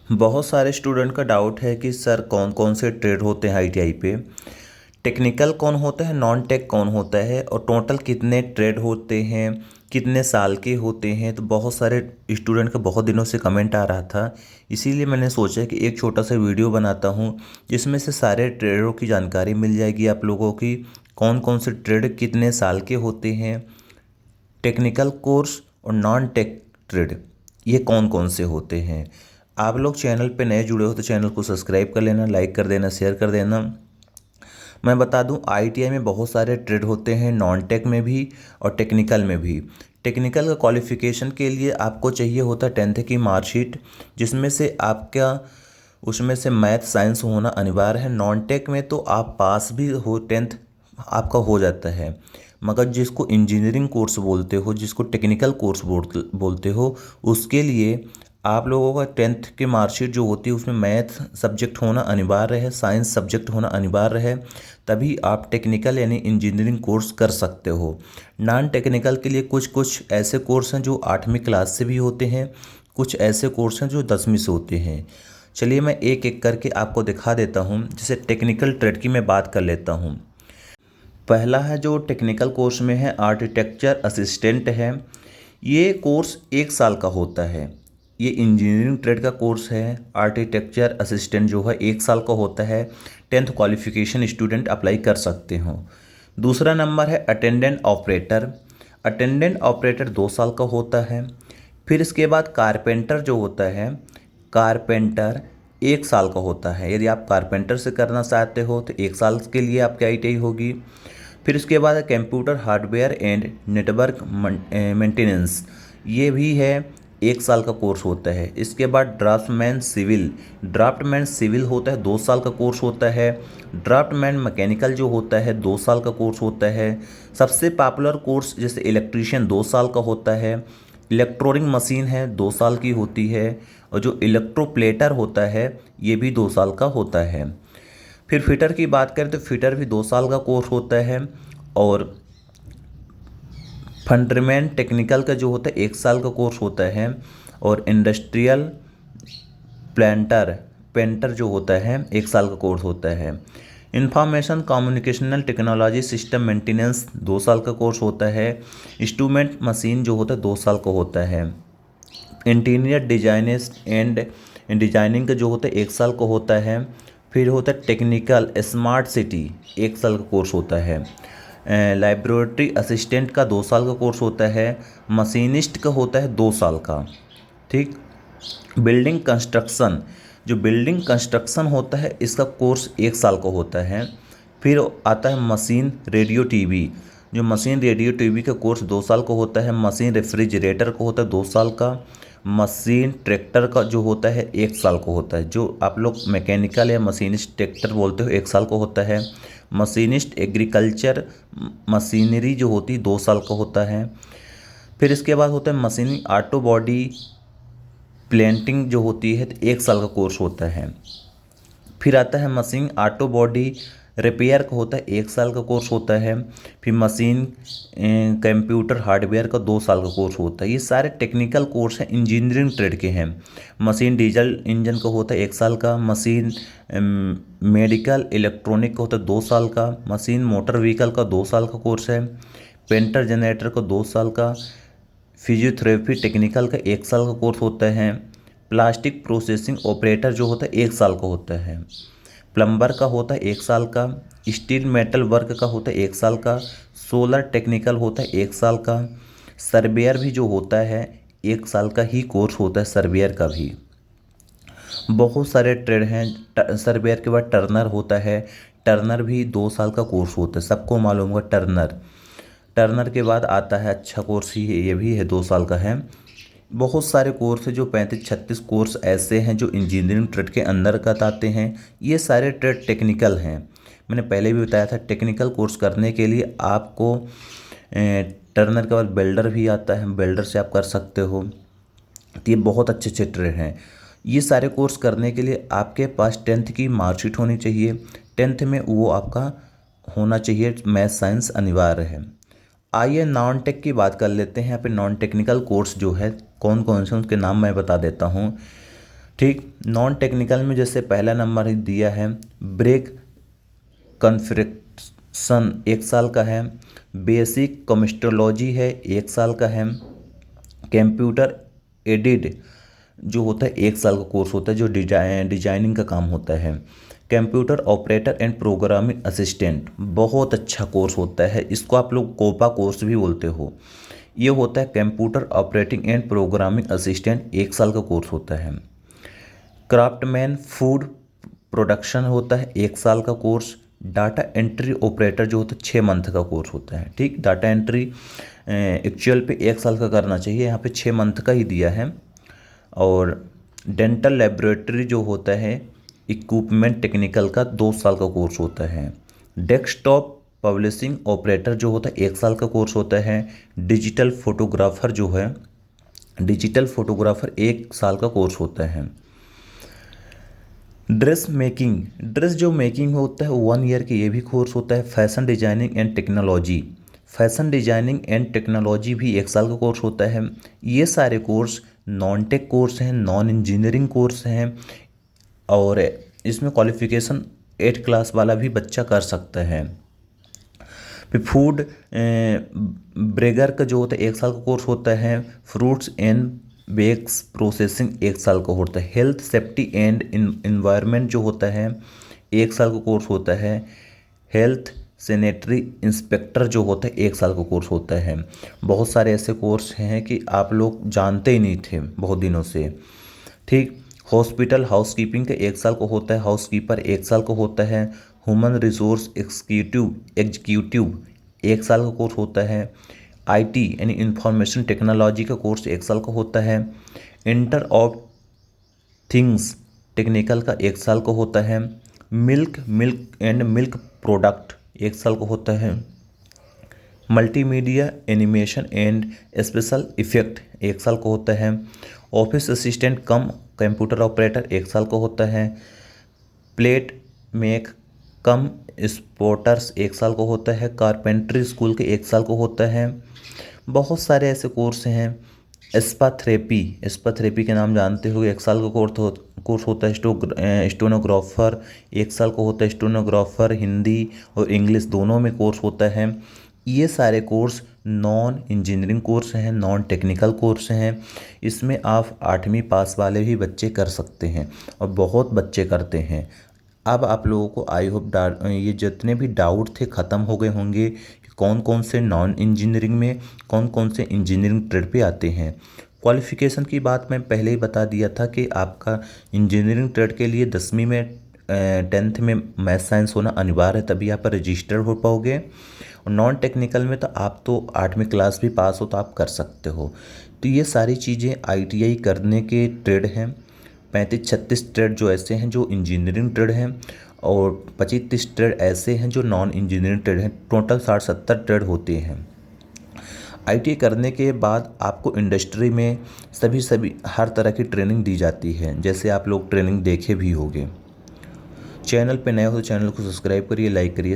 बहुत सारे स्टूडेंट का डाउट है कि सर कौन कौन से ट्रेड होते हैं आईटीआई पे। टेक्निकल कौन होता है, नॉन टेक कौन होता है, और टोटल कितने ट्रेड होते हैं, कितने साल के होते हैं। तो बहुत सारे स्टूडेंट का बहुत दिनों से कमेंट आ रहा था, इसीलिए मैंने सोचा कि एक छोटा सा वीडियो बनाता हूँ जिसमें से सारे ट्रेडों की जानकारी मिल जाएगी आप लोगों की। कौन कौन से ट्रेड कितने साल के होते हैं, टेक्निकल कोर्स और नॉन टेक ट्रेड ये कौन कौन से होते हैं। आप लोग चैनल पे नए जुड़े हो तो चैनल को सब्सक्राइब कर लेना, लाइक कर देना, शेयर कर देना। मैं बता दूं आईटीआई में बहुत सारे ट्रेड होते हैं, नॉन टेक में भी और टेक्निकल में भी। टेक्निकल का क्वालिफिकेशन के लिए आपको चाहिए होता है 10th की मार्कशीट, जिसमें से आपका उसमें से मैथ साइंस होना अनिवार्य है। नॉन टेक में तो आप पास भी हो 10th आपका हो जाता है, मगर जिसको इंजीनियरिंग कोर्स बोलते हो, जिसको टेक्निकल कोर्स बोलते हो, उसके लिए आप लोगों का 10th की मार्कशीट जो होती है उसमें मैथ सब्जेक्ट होना अनिवार्य है, साइंस सब्जेक्ट होना अनिवार्य है। तभी आप टेक्निकल यानी इंजीनियरिंग कोर्स कर सकते हो। नॉन टेक्निकल के लिए कुछ कुछ ऐसे कोर्स हैं जो 8वीं क्लास से भी होते हैं, कुछ ऐसे कोर्स हैं जो 10वीं से होते हैं। चलिए मैं एक एक करके आपको दिखा देता हूँ। जैसे टेक्निकल ट्रेड की मैं बात कर लेता हूँ। पहला है जो टेक्निकल कोर्स में है, आर्किटेक्चर असिस्टेंट है। ये कोर्स 1 साल का होता है। ये इंजीनियरिंग ट्रेड का कोर्स है। आर्किटेक्चर असिस्टेंट जो है 1 साल का होता है। 10th क्वालिफिकेशन स्टूडेंट अप्लाई कर सकते हो। दूसरा नंबर है अटेंडेंट ऑपरेटर। अटेंडेंट ऑपरेटर 2 साल का होता है। फिर इसके बाद कारपेंटर जो होता है, कारपेंटर 1 साल का होता है। यदि आप कारपेंटर से करना चाहते हो तो 1 साल के लिए आपकी आईटीआई होगी। फिर उसके बाद है computer hardware and network maintenance, ये भी है 1 साल का कोर्स होता है। इसके बाद ड्राफ्टमैन सिविल होता है, 2 साल का कोर्स होता है। ड्राफ्टमैन मैकेनिकल जो होता है 2 साल का कोर्स होता है। सबसे पॉपुलर कोर्स जैसे इलेक्ट्रीशियन 2 साल का होता है। इलेक्ट्रॉनिक मशीन है 2 साल की होती है। और जो इलेक्ट्रोप्लेटर होता है ये भी 2 साल का होता है। फिर फिटर की बात करें तो फिटर भी 2 साल का कोर्स होता है। और फंड्रमैन टेक्निकल का जो होता है 1 साल का कोर्स होता है। और इंडस्ट्रियल प्लांटर पेंटर जो होता है 1 साल का कोर्स होता है। Information communicational technology system maintenance 2 साल का कोर्स होता है। इंस्ट्रूमेंट मशीन जो होता है 2 साल का होता है। इंटीरियर डिजाइनिस्ट एंड डिजाइनिंग का जो होता है 1 साल का होता है। फिर होता है टेक्निकल स्मार्ट सिटी 1 साल का कोर्स होता है। लाइब्रेटरी असिस्टेंट का 2 साल का कोर्स होता है। मशीनिस्ट का होता है 2 साल का। ठीक। बिल्डिंग कंस्ट्रक्शन, जो बिल्डिंग कंस्ट्रक्शन होता है इसका कोर्स 1 साल का होता है। फिर आता है मशीन रेडियो टीवी, जो मशीन रेडियो टीवी का कोर्स 2 साल का होता है। मशीन रेफ्रिजरेटर का होता है 2 साल का। मशीन ट्रैक्टर का जो होता है 1 साल का होता है, जो आप लोग मैकेनिकल या मशीनिस्ट ट्रैक्टर बोलते हो 1 साल का होता है। मशीनिस्ट एग्रीकल्चर मशीनरी जो होती है 2 साल का होता है। फिर इसके बाद होता है मशीनिंग ऑटो बॉडी प्लेंटिंग जो होती है तो 1 साल का कोर्स होता है। फिर आता है मशीन ऑटो बॉडी रिपेयर का होता है 1 साल का कोर्स होता है। फिर मशीन कंप्यूटर हार्डवेयर का 2 साल का कोर्स होता है। ये सारे टेक्निकल कोर्स हैं, इंजीनियरिंग ट्रेड के हैं। मशीन डीजल इंजन का होता है 1 साल का। मशीन मेडिकल इलेक्ट्रॉनिक का होता है 2 साल का। मशीन मोटर व्हीकल का 2 साल का कोर्स है। पेंटर जनरेटर का 2 साल का। फिजियोथेरेपी टेक्निकल का 1 साल का कोर्स होता है। प्लास्टिक प्रोसेसिंग ऑपरेटर जो होता है 1 साल का होता है। प्लम्बर का होता है 1 साल का। स्टील मेटल वर्क का होता है 1 साल का। सोलर टेक्निकल होता है 1 साल का। सर्वेयर भी जो होता है 1 साल का ही कोर्स होता है, सर्वेयर का भी। बहुत सारे ट्रेड हैं। सर्वेयर के बाद टर्नर होता है। टर्नर भी 2 साल का कोर्स होता है, सबको मालूम होगा टर्नर। टर्नर के बाद आता है अच्छा कोर्स ही है, ये भी है 2 साल का है। बहुत सारे कोर्स है जो 35-36 कोर्स ऐसे हैं जो इंजीनियरिंग ट्रेड के अंतर्गत आते हैं। ये सारे ट्रेड टेक्निकल हैं। मैंने पहले भी बताया था टेक्निकल कोर्स करने के लिए आपको टर्नर के बाद बेल्डर भी आता है, बेल्डर से आप कर सकते हो। तो ये बहुत अच्छे अच्छे ट्रेड हैं। ये सारे कोर्स करने के लिए आपके पास 10th की मार्कशीट होनी चाहिए। 10th में वो आपका होना चाहिए, मैथ साइंस अनिवार्य है। आइए नॉन टेक की बात कर लेते हैं। यहाँ पे नॉन टेक्निकल कोर्स जो है कौन कौन से उसके नाम मैं बता देता हूँ। ठीक। नॉन टेक्निकल में जैसे पहला नंबर ही दिया है, ब्रेक कन्फिग्रेशन 1 साल का है, बेसिक केमिस्ट्रोलॉजी है 1 साल का है, कंप्यूटर एडेड जो होता है 1 साल का कोर्स होता है जो डिजाइनिंग का काम होता है, computer operator and programming assistant बहुत अच्छा कोर्स होता है, इसको आप लोग कोपा कोर्स भी बोलते हो। ये होता है computer operating and programming assistant, 1 साल का कोर्स होता है। क्राफ्टमैन फूड प्रोडक्शन होता है 1 साल का कोर्स। डाटा एंट्री ऑपरेटर जो होता है 6 मंथ का कोर्स होता है। ठीक, डाटा एंट्री एक्चुअल पे 1 साल का करना चाहिए, यहाँ पे 6 मंथ का ही दिया है। और डेंटल लेबोरेटरी जो होता है इक्विपमेंट टेक्निकल का 2 साल का कोर्स होता है। डेस्कटॉप पब्लिशिंग ऑपरेटर जो होता है 1 साल का कोर्स होता है। डिजिटल फोटोग्राफर जो है, डिजिटल फोटोग्राफर 1 साल का कोर्स होता है। ड्रेस मेकिंग, ड्रेस जो मेकिंग होता है 1 ईयर की, ये भी कोर्स होता है। Fashion designing and technology, fashion designing and technology भी 1 साल का कोर्स होता है। ये सारे कोर्स नॉन टेक कोर्स हैं, नॉन इंजीनियरिंग कोर्स हैं, और इसमें क्वालिफिकेशन 8 क्लास वाला भी बच्चा कर सकता है। फिर फूड ब्रेगर का जो होता है 1 साल का कोर्स होता है। फ्रूट्स एंड बेक्स प्रोसेसिंग 1 साल का होता है। हेल्थ सेफ्टी एंड इन्वायरमेंट जो होता है 1 साल का कोर्स होता है। हेल्थ सैनिटरी इंस्पेक्टर जो होता है 1 साल का कोर्स होता है। बहुत सारे ऐसे कोर्स हैं कि आप लोग जानते ही नहीं थे बहुत दिनों से। ठीक, हॉस्पिटल हाउसकीपिंग का 1 साल का होता है। हाउसकीपर 1 साल का होता है। ह्यूमन रिसोर्स एग्जीक्यूटिव 1 साल का कोर्स होता है। आईटी यानी इंफॉर्मेशन टेक्नोलॉजी का कोर्स 1 साल का होता है। इंटर ऑफ थिंग्स टेक्निकल का 1 साल का होता है। मिल्क प्रोडक्ट 1 साल का होता है। Multimedia animation and special effect 1 साल का होता है। ऑफिस असिस्टेंट कम कंप्यूटर ऑपरेटर 1 साल का होता है। प्लेट मेक कम स्पोर्टर्स 1 साल का होता है। कारपेंट्री स्कूल के 1 साल का होता है। बहुत सारे ऐसे कोर्स हैं। स्पा थेरेपी के नाम जानते हो, 1 साल का कोर्स होता है। स्टेनोग्राफर 1 साल का होता है। स्टेनोग्राफर हिंदी और इंग्लिश दोनों में कोर्स होता है। ये सारे कोर्स नॉन इंजीनियरिंग कोर्स हैं, नॉन टेक्निकल कोर्स हैं। इसमें आप 8वीं पास वाले भी बच्चे कर सकते हैं और बहुत बच्चे करते हैं। अब आप लोगों को आई होप ये जितने भी डाउट थे ख़त्म हो गए होंगे कि कौन कौन से नॉन इंजीनियरिंग में, कौन कौन से इंजीनियरिंग ट्रेड पे आते हैं। क्वालिफ़िकेशन की बात मैं पहले ही बता दिया था कि आपका इंजीनियरिंग ट्रेड के लिए 10वीं में 10th में मैथ साइंस होना अनिवार्य है, तभी आप रजिस्टर हो पाओगे। और नॉन टेक्निकल में तो आप तो 8वीं क्लास भी पास हो तो आप कर सकते हो। तो ये सारी चीज़ें ITI करने के ट्रेड हैं। 35-36 ट्रेड जो ऐसे हैं जो इंजीनियरिंग ट्रेड हैं, और 25-30 ट्रेड ऐसे हैं जो नॉन इंजीनियरिंग ट्रेड हैं। टोटल 60-70 ट्रेड होते हैं। ITI करने के बाद आपको इंडस्ट्री में सभी हर तरह की ट्रेनिंग दी जाती है, जैसे आप लोग ट्रेनिंग देखे भी होंगे। चैनल पे नए हो तो चैनल को सब्सक्राइब करिए, लाइक करिए।